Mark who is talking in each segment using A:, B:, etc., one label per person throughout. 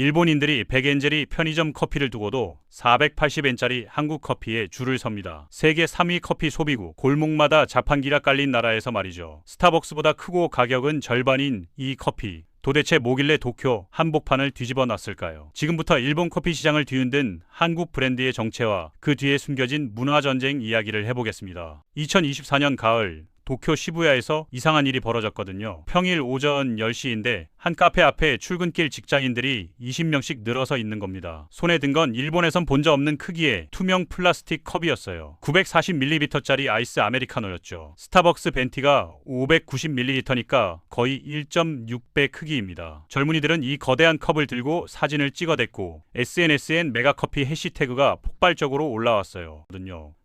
A: 일본인들이 100엔짜리 편의점 커피를 두고도 480엔짜리 한국 커피에 줄을 섭니다. 세계 3위 커피 소비국, 골목마다 자판기가 깔린 나라에서 말이죠. 스타벅스보다 크고 가격은 절반인 이 커피. 도대체 뭐길래 도쿄 한복판을 뒤집어 놨을까요? 지금부터 일본 커피 시장을 뒤흔든 한국 브랜드의 정체와 그 뒤에 숨겨진 문화전쟁 이야기를 해보겠습니다. 2024년 가을 도쿄 시부야에서 이상한 일이 벌어졌거든요. 평일 오전 10시인데 한 카페 앞에 출근길 직장인들이 20명씩 늘어서 있는 겁니다. 손에 든 건 일본에선 본 적 없는 크기의 투명 플라스틱 컵이었어요. 940ml짜리 아이스 아메리카노였죠. 스타벅스 벤티가 590ml니까 거의 1.6배 크기입니다. 젊은이들은 이 거대한 컵을 들고 사진을 찍어댔고 SNS엔 메가커피 해시태그가 폭발적으로 올라왔어요.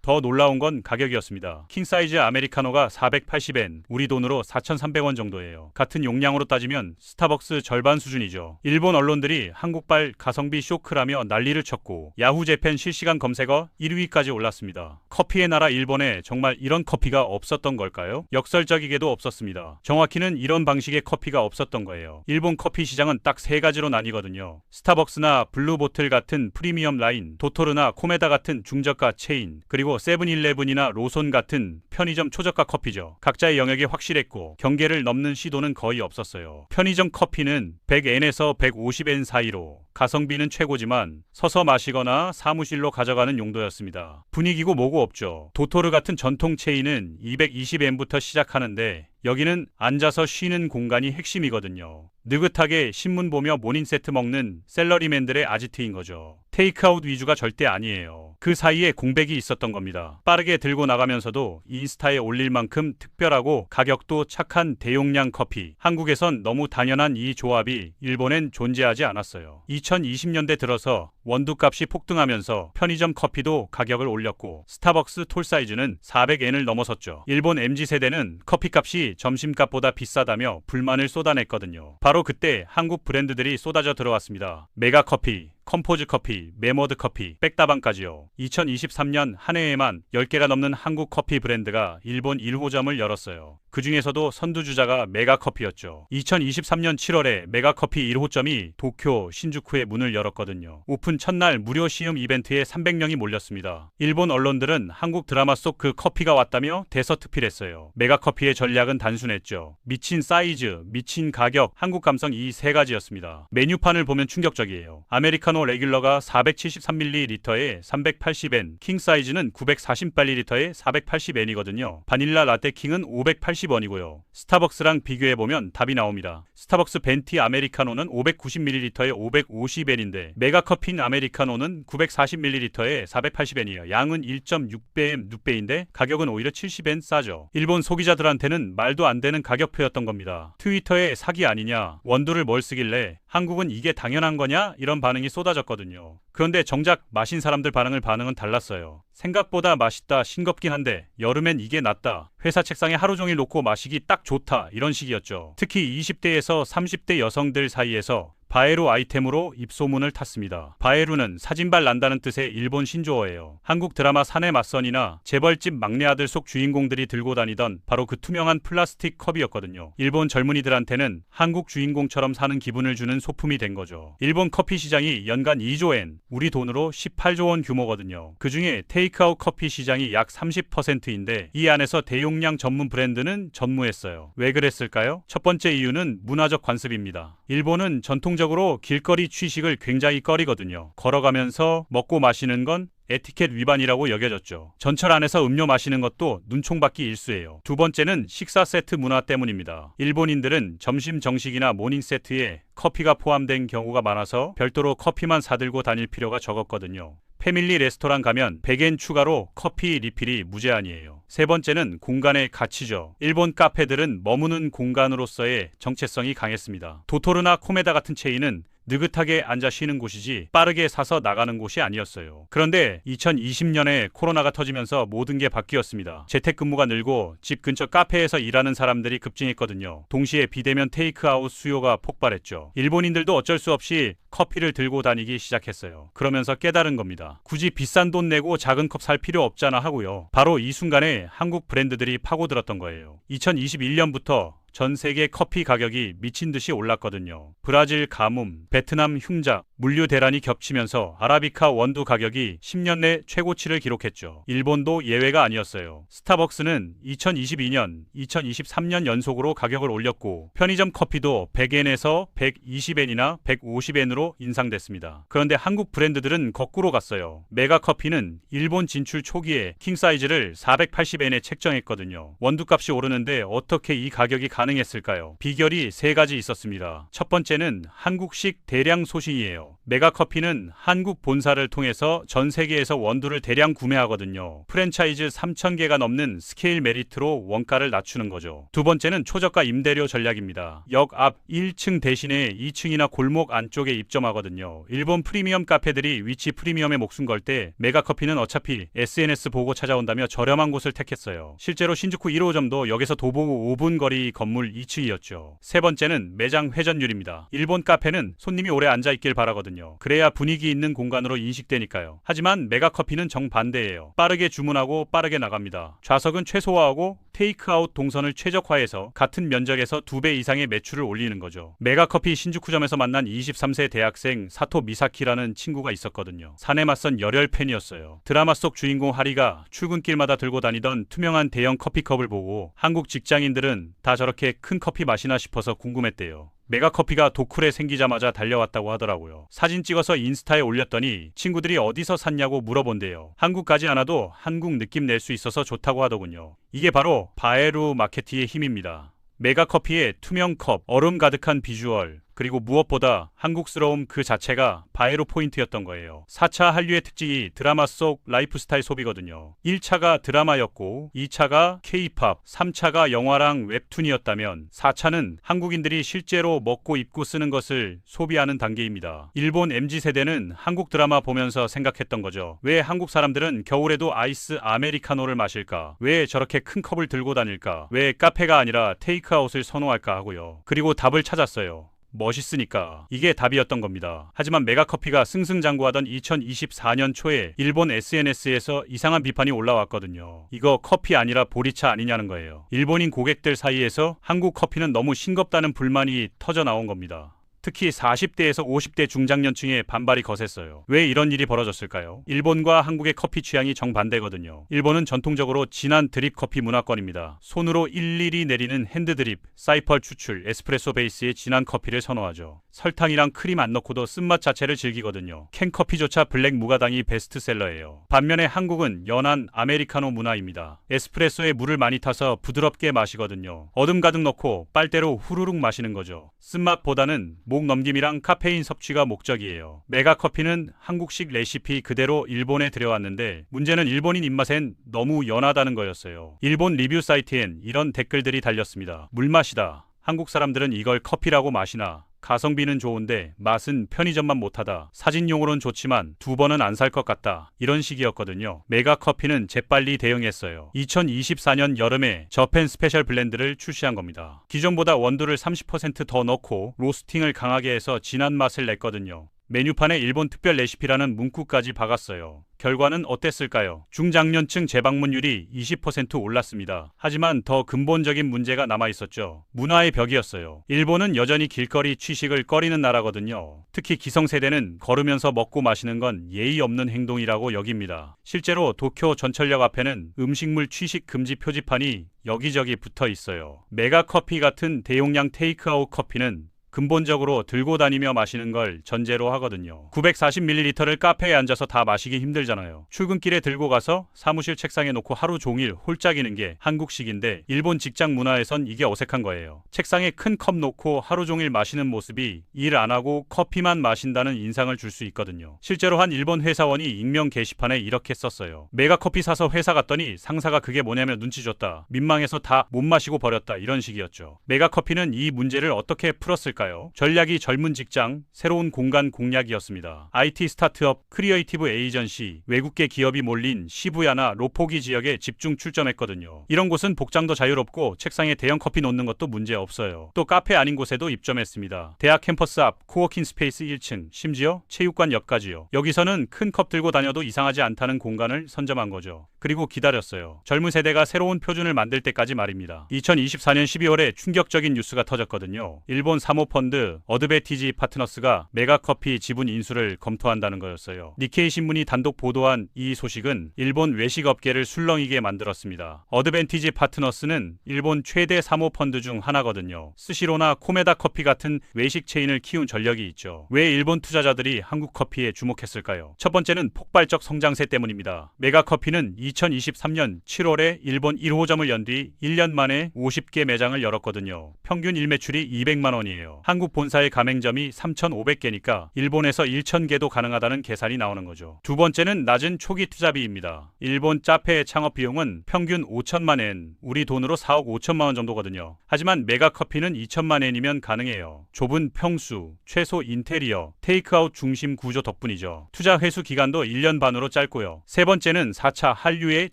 A: 더 놀라운 건 가격이었습니다. 킹사이즈 아메리카노가 480엔, 우리 돈으로 4,300원 정도예요. 같은 용량으로 따지면 스타벅스 절반 수준이죠. 일본 언론들이 한국발 가성비 쇼크라며 난리를 쳤고 야후 재팬 실시간 검색어 1위까지 올랐습니다. 커피의 나라 일본에 정말 이런 커피가 없었던 걸까요? 역설적이게도 없었습니다. 정확히는 이런 방식의 커피가 없었던 거예요. 일본 커피 시장은 딱 세 가지로 나뉘거든요. 스타벅스나 블루보틀 같은 프리미엄 라인, 도토르나 코메다 같은 중저가 체인, 그리고 세븐일레븐이나 로손 같은 편의점 초저가 커피죠. 각자의 영역이 확실했고 경계를 넘는 시도는 거의 없었어요. 편의점 커피는 100엔에서 150엔 사이로 가성비는 최고지만 서서 마시거나 사무실로 가져가는 용도였습니다. 분위기고 뭐고 없죠. 도토르 같은 전통 체인은 220엔부터 시작하는데 여기는 앉아서 쉬는 공간이 핵심이거든요. 느긋하게 신문 보며 모닝 세트 먹는 샐러리맨들의 아지트인 거죠. 테이크아웃 위주가 절대 아니에요. 그 사이에 공백이 있었던 겁니다. 빠르게 들고 나가면서도 인스타에 올릴 만큼 특별하고 가격도 착한 대용량 커피. 한국에선 너무 당연한 이 조합이 일본엔 존재하지 않았어요. 2020년대 들어서 원두값이 폭등하면서 편의점 커피도 가격을 올렸고 스타벅스 톨 사이즈는 400엔을 넘어섰죠. 일본 MZ세대는 커피값이 점심값보다 비싸다며 불만을 쏟아냈거든요. 바로 그때 한국 브랜드들이 쏟아져 들어왔습니다. 메가커피, 컴포즈 커피, 메머드 커피, 백다방까지요. 2023년 한 해에만 10개가 넘는 한국 커피 브랜드가 일본 1호점을 열었어요. 그 중에서도 선두주자가 메가커피였죠. 2023년 7월에 메가커피 1호점이 도쿄 신주쿠에 문을 열었거든요. 오픈 첫날 무료 시음 이벤트에 300명이 몰렸습니다. 일본 언론들은 한국 드라마 속 그 커피가 왔다며 대서특필했어요. 메가커피의 전략은 단순했죠. 미친 사이즈, 미친 가격, 한국 감성 이 세 가지였습니다. 메뉴판을 보면 충격적이에요. 아메리카노 레귤러가 473ml에 380엔, 킹 사이즈는 940ml에 480엔이거든요. 바닐라 라떼 킹은 580원이고요. 스타벅스랑 비교해보면 답이 나옵니다. 스타벅스 벤티 아메리카노는 590ml에 550엔인데 메가커피 아메리카노는 940ml에 480엔이에요. 양은 1.6배, 6배인데 가격은 오히려 70엔 싸죠. 일본 소비자들한테는 말도 안 되는 가격표였던 겁니다. 트위터에 사기 아니냐, 원두를 뭘 쓰길래 한국은 이게 당연한 거냐? 이런 반응이 쏟아졌거든요. 그런데 정작 마신 사람들 반응은 달랐어요. 생각보다 맛있다, 싱겁긴 한데 여름엔 이게 낫다, 회사 책상에 하루 종일 놓고 마시기 딱 좋다, 이런 식이었죠. 특히 20대에서 30대 여성들 사이에서 바에루 아이템으로 입소문을 탔습니다. 바에루는 사진발 난다는 뜻의 일본 신조어예요. 한국 드라마 사내 맞선이나 재벌집 막내 아들 속 주인공들이 들고 다니던 바로 그 투명한 플라스틱 컵이었거든요. 일본 젊은이들한테는 한국 주인공처럼 사는 기분을 주는 소품이 된 거죠. 일본 커피 시장이 연간 2조엔, 우리 돈으로 18조 원 규모거든요. 그 중에 테이크아웃 커피 시장이 약 30%인데 이 안에서 대용량 전문 브랜드는 전무했어요. 왜 그랬을까요? 첫 번째 이유는 문화적 관습입니다. 일본은 전통적으로 길거리 취식을 굉장히 꺼리거든요. 걸어가면서 먹고 마시는 건 에티켓 위반이라고 여겨졌죠. 전철 안에서 음료 마시는 것도 눈총받기 일쑤예요. 두 번째는 식사 세트 문화 때문입니다. 일본인들은 점심 정식이나 모닝 세트에 커피가 포함된 경우가 많아서 별도로 커피만 사들고 다닐 필요가 적었거든요. 패밀리 레스토랑 가면 100엔 추가로 커피 리필이 무제한이에요. 세 번째는 공간의 가치죠. 일본 카페들은 머무는 공간으로서의 정체성이 강했습니다. 도토르나 코메다 같은 체인은 느긋하게 앉아 쉬는 곳이지 빠르게 사서 나가는 곳이 아니었어요. 그런데 2020년에 코로나가 터지면서 모든 게 바뀌었습니다. 재택근무가 늘고 집 근처 카페에서 일하는 사람들이 급증했거든요. 동시에 비대면 테이크아웃 수요가 폭발했죠. 일본인들도 어쩔 수 없이 커피를 들고 다니기 시작했어요. 그러면서 깨달은 겁니다. 굳이 비싼 돈 내고 작은 컵 살 필요 없잖아 하고요. 바로 이 순간에 한국 브랜드들이 파고들었던 거예요. 2021년부터 전 세계 커피 가격이 미친 듯이 올랐거든요. 브라질 가뭄, 베트남 흉작, 물류 대란이 겹치면서 아라비카 원두 가격이 10년 내 최고치를 기록했죠. 일본도 예외가 아니었어요. 스타벅스는 2022년, 2023년 연속으로 가격을 올렸고 편의점 커피도 100엔에서 120엔이나 150엔으로 인상됐습니다. 그런데 한국 브랜드들은 거꾸로 갔어요. 메가커피는 일본 진출 초기에 킹사이즈를 480엔에 책정했거든요. 원두값이 오르는데 어떻게 이 가격이 가능했을까요? 비결이 세 가지 있었습니다. 첫 번째는 한국식 대량 소싱이에요. 메가커피는 한국 본사를 통해서 전 세계에서 원두를 대량 구매하거든요. 프랜차이즈 3,000개가 넘는 스케일 메리트로 원가를 낮추는 거죠. 두 번째는 초저가 임대료 전략입니다. 역 앞 1층 대신에 2층이나 골목 안쪽에 입점하거든요. 일본 프리미엄 카페들이 위치 프리미엄에 목숨 걸 때 메가커피는 어차피 SNS 보고 찾아온다며 저렴한 곳을 택했어요. 실제로 신주쿠 1호점도 역에서 도보 5분 거리 건물 2층이었죠. 세 번째는 매장 회전율입니다. 일본 카페는 손님이 오래 앉아있길 바라거든요. 그래야 분위기 있는 공간으로 인식되니까요. 하지만 메가커피는 정반대예요. 빠르게 주문하고 빠르게 나갑니다. 좌석은 최소화하고 테이크아웃 동선을 최적화해서 같은 면적에서 2배 이상의 매출을 올리는 거죠. 메가커피 신주쿠점에서 만난 23세 대학생 사토 미사키라는 친구가 있었거든요. 산에 맞선 열혈 팬이었어요. 드라마 속 주인공 하리가 출근길마다 들고 다니던 투명한 대형 커피컵을 보고 한국 직장인들은 다 저렇게 큰 커피 마시나 싶어서 궁금했대요. 메가커피가 도쿨에 생기자마자 달려왔다고 하더라고요. 사진 찍어서 인스타에 올렸더니 친구들이 어디서 샀냐고 물어본대요. 한국 가지 않아도 한국 느낌 낼 수 있어서 좋다고 하더군요. 이게 바로 바에루 마케티의 힘입니다. 메가커피의 투명 컵, 얼음 가득한 비주얼, 그리고 무엇보다 한국스러움 그 자체가 바에로 포인트였던 거예요. 4차 한류의 특징이 드라마 속 라이프스타일 소비거든요. 1차가 드라마였고 2차가 K-팝, 3차가 영화랑 웹툰이었다면 4차는 한국인들이 실제로 먹고 입고 쓰는 것을 소비하는 단계입니다. 일본 MZ세대는 한국 드라마 보면서 생각했던 거죠. 왜 한국 사람들은 겨울에도 아이스 아메리카노를 마실까? 왜 저렇게 큰 컵을 들고 다닐까? 왜 카페가 아니라 테이크아웃을 선호할까 하고요. 그리고 답을 찾았어요. 멋있으니까. 이게 답이었던 겁니다. 하지만 메가커피가 승승장구하던 2024년 초에 일본 SNS에서 이상한 비판이 올라왔거든요. 이거 커피 아니라 보리차 아니냐는 거예요. 일본인 고객들 사이에서 한국 커피는 너무 싱겁다는 불만이 터져 나온 겁니다. 특히 40대에서 50대 중장년층의 반발이 거셌어요. 왜 이런 일이 벌어졌을까요? 일본과 한국의 커피 취향이 정반대거든요. 일본은 전통적으로 진한 드립 커피 문화권입니다. 손으로 일일이 내리는 핸드 드립, 사이펄 추출, 에스프레소 베이스의 진한 커피를 선호하죠. 설탕이랑 크림 안 넣고도 쓴맛 자체를 즐기거든요. 캔커피조차 블랙 무가당이 베스트셀러예요. 반면에 한국은 연한 아메리카노 문화입니다. 에스프레소에 물을 많이 타서 부드럽게 마시거든요. 얼음 가득 넣고 빨대로 후루룩 마시는 거죠. 쓴맛보다는 목 넘김이랑 카페인 섭취가 목적이에요. 메가커피는 한국식 레시피 그대로 일본에 들여왔는데 문제는 일본인 입맛엔 너무 연하다는 거였어요. 일본 리뷰 사이트엔 이런 댓글들이 달렸습니다. 물맛이다. 한국 사람들은 이걸 커피라고 마시나? 가성비는 좋은데 맛은 편의점만 못하다. 사진용으로는 좋지만 2번은 안 살 것 같다. 이런 식이었거든요. 메가커피는 재빨리 대응했어요. 2024년 여름에 저펜 스페셜 블렌드를 출시한 겁니다. 기존보다 원두를 30% 더 넣고 로스팅을 강하게 해서 진한 맛을 냈거든요. 메뉴판에 일본 특별 레시피라는 문구까지 박았어요. 결과는 어땠을까요? 중장년층 재방문율이 20% 올랐습니다. 하지만 더 근본적인 문제가 남아있었죠. 문화의 벽이었어요. 일본은 여전히 길거리 취식을 꺼리는 나라거든요. 특히 기성세대는 걸으면서 먹고 마시는 건 예의 없는 행동이라고 여깁니다. 실제로 도쿄 전철역 앞에는 음식물 취식 금지 표지판이 여기저기 붙어 있어요. 메가커피 같은 대용량 테이크아웃 커피는 근본적으로 들고 다니며 마시는 걸 전제로 하거든요. 940ml를 카페에 앉아서 다 마시기 힘들잖아요. 출근길에 들고 가서 사무실 책상에 놓고 하루 종일 홀짝이는 게 한국식인데 일본 직장 문화에선 이게 어색한 거예요. 책상에 큰 컵 놓고 하루 종일 마시는 모습이 일 안 하고 커피만 마신다는 인상을 줄 수 있거든요. 실제로 한 일본 회사원이 익명 게시판에 이렇게 썼어요. 메가커피 사서 회사 갔더니 상사가 그게 뭐냐며 눈치 줬다. 민망해서 다 못 마시고 버렸다. 이런 식이었죠. 메가커피는 이 문제를 어떻게 풀었을까요? 있을까요? 전략이 젊은 직장, 새로운 공간 공략이었습니다. IT 스타트업, 크리에이티브 에이전시, 외국계 기업이 몰린 시부야나 로포기 지역에 집중 출점했거든요. 이런 곳은 복장도 자유롭고 책상에 대형 커피 놓는 것도 문제 없어요. 또 카페 아닌 곳에도 입점했습니다. 대학 캠퍼스 앞 코워킹 스페이스 1층, 심지어 체육관 옆까지요. 여기서는 큰 컵 들고 다녀도 이상하지 않다는 공간을 선점한 거죠. 그리고 기다렸어요. 젊은 세대가 새로운 표준을 만들 때까지 말입니다. 2024년 12월에 충격적인 뉴스가 터졌거든요. 일본 사모펀드 어드베티지 파트너스가 메가커피 지분 인수를 검토한다는 거였어요. 니케이 신문이 단독 보도한 이 소식은 일본 외식업계를 술렁이게 만들었습니다. 어드밴티지 파트너스는 일본 최대 사모펀드 중 하나거든요. 스시로나 코메다 커피 같은 외식 체인을 키운 전력이 있죠. 왜 일본 투자자들이 한국 커피에 주목했을까요? 첫 번째는 폭발적 성장세 때문입니다. 메가커피는 2023년 7월에 일본 1호점을 연 뒤 1년 만에 50개 매장을 열었거든요. 평균 일매출이 200만 원이에요. 한국 본사의 가맹점이 3,500개니까 일본에서 1,000개도 가능하다는 계산이 나오는 거죠. 두 번째는 낮은 초기 투자비입니다. 일본 짜페의 창업 비용은 평균 5천만 엔, 우리 돈으로 4억 5천만 원 정도거든요. 하지만 메가커피는 2천만 엔이면 가능해요. 좁은 평수, 최소 인테리어, 테이크아웃 중심 구조 덕분이죠. 투자 회수 기간도 1년 반으로 짧고요. 세 번째는 4차 한류의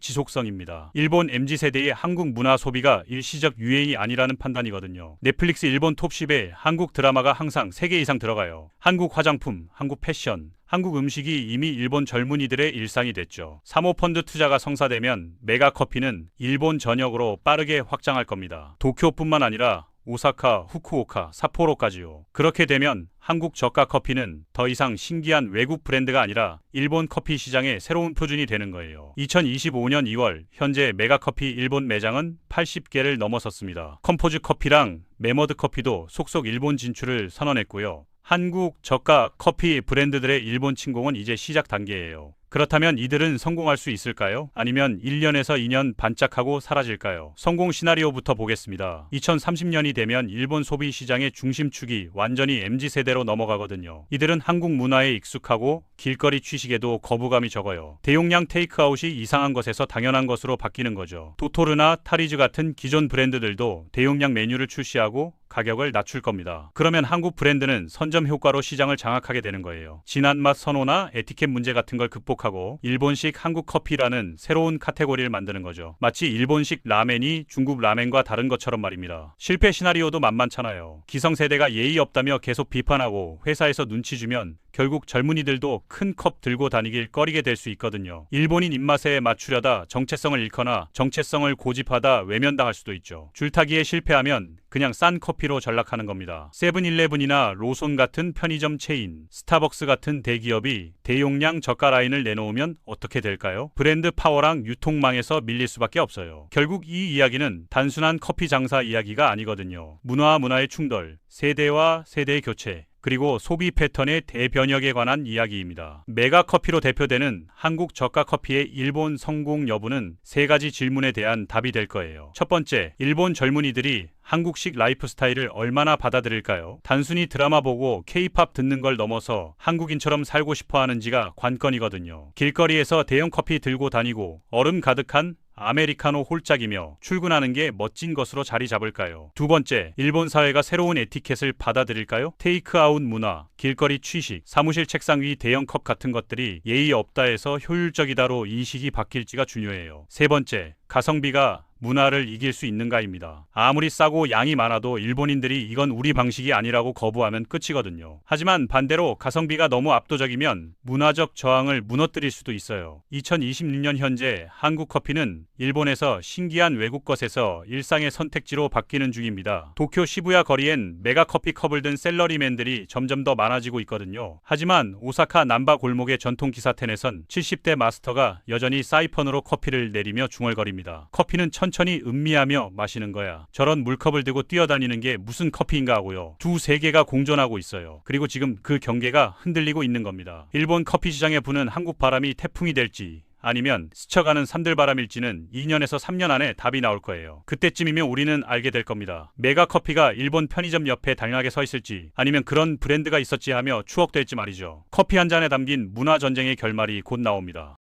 A: 지속성입니다. 일본 MZ세대의 한국 문화 소비가 일시적 유행이 아니라는 판단이거든요. 넷플릭스 일본 톱10에 한국 드라마가 항상 3개 이상 들어가요. 한국 화장품, 한국 패션, 한국 음식이 이미 일본 젊은이들의 일상이 됐죠. 사모펀드 투자가 성사되면 메가커피는 일본 전역으로 빠르게 확장할 겁니다. 도쿄뿐만 아니라 오사카, 후쿠오카, 삿포로까지요. 그렇게 되면 한국 저가 커피는 더 이상 신기한 외국 브랜드가 아니라 일본 커피 시장의 새로운 표준이 되는 거예요. 2025년 2월 현재 메가커피 일본 매장은 80개를 넘어섰습니다. 컴포즈 커피랑 메머드 커피도 속속 일본 진출을 선언했고요. 한국 저가 커피 브랜드들의 일본 침공은 이제 시작 단계예요. 그렇다면 이들은 성공할 수 있을까요? 아니면 1년에서 2년 반짝하고 사라질까요? 성공 시나리오부터 보겠습니다. 2030년이 되면 일본 소비 시장의 중심축이 완전히 MZ세대로 넘어가거든요. 이들은 한국 문화에 익숙하고 길거리 취식에도 거부감이 적어요. 대용량 테이크아웃이 이상한 것에서 당연한 것으로 바뀌는 거죠. 도토르나 타리즈 같은 기존 브랜드들도 대용량 메뉴를 출시하고 가격을 낮출 겁니다. 그러면 한국 브랜드는 선점 효과로 시장을 장악하게 되는 거예요. 진한 맛 선호나 에티켓 문제 같은 걸 극복하고 일본식 한국 커피라는 새로운 카테고리를 만드는 거죠. 마치 일본식 라멘이 중국 라멘과 다른 것처럼 말입니다. 실패 시나리오도 만만찮아요. 기성세대가 예의 없다며 계속 비판하고 회사에서 눈치 주면 결국 젊은이들도 큰 컵 들고 다니길 꺼리게 될 수 있거든요. 일본인 입맛에 맞추려다 정체성을 잃거나 정체성을 고집하다 외면당할 수도 있죠. 줄타기에 실패하면 그냥 싼 커피로 전락하는 겁니다. 세븐일레븐이나 로손 같은 편의점 체인, 스타벅스 같은 대기업이 대용량 저가 라인을 내놓으면 어떻게 될까요? 브랜드 파워랑 유통망에서 밀릴 수밖에 없어요. 결국 이 이야기는 단순한 커피 장사 이야기가 아니거든요. 문화와 문화의 충돌, 세대와 세대의 교체, 그리고 소비 패턴의 대변혁에 관한 이야기입니다. 메가커피로 대표되는 한국 저가 커피의 일본 성공 여부는 3가지 질문에 대한 답이 될 거예요. 첫 번째, 일본 젊은이들이 한국식 라이프 스타일을 얼마나 받아들일까요? 단순히 드라마 보고 K-팝 듣는 걸 넘어서 한국인처럼 살고 싶어 하는지가 관건이거든요. 길거리에서 대형 커피 들고 다니고 얼음 가득한 아메리카노 홀짝이며 출근하는 게 멋진 것으로 자리 잡을까요? 두 번째, 일본 사회가 새로운 에티켓을 받아들일까요? 테이크아웃 문화, 길거리 취식, 사무실 책상 위 대형 컵 같은 것들이 예의 없다에서 효율적이다로 인식이 바뀔지가 중요해요. 세 번째, 가성비가 문화를 이길 수 있는가입니다. 아무리 싸고 양이 많아도 일본인들이 이건 우리 방식이 아니라고 거부하면 끝이거든요. 하지만 반대로 가성비가 너무 압도적이면 문화적 저항을 무너뜨릴 수도 있어요. 2026년 현재 한국 커피는 일본에서 신기한 외국 것에서 일상의 선택지로 바뀌는 중입니다. 도쿄 시부야 거리엔 메가커피 컵을 든 셀러리맨들이 점점 더 많아지고 있거든요. 하지만 오사카 남바 골목의 전통 기사텐에선 70대 마스터가 여전히 사이펀으로 커피를 내리며 중얼거립니다. 커피는 천천히 음미하며 마시는 거야. 저런 물컵을 들고 뛰어다니는 게 무슨 커피인가 하고요. 두 세계가 공존하고 있어요. 그리고 지금 그 경계가 흔들리고 있는 겁니다. 일본 커피 시장에 부는 한국 바람이 태풍이 될지 아니면 스쳐가는 산들바람일지는 2년에서 3년 안에 답이 나올 거예요. 그때쯤이면 우리는 알게 될 겁니다. 메가커피가 일본 편의점 옆에 다양하게 서 있을지 아니면 그런 브랜드가 있었지 하며 추억될지 말이죠. 커피 한 잔에 담긴 문화전쟁의 결말이 곧 나옵니다.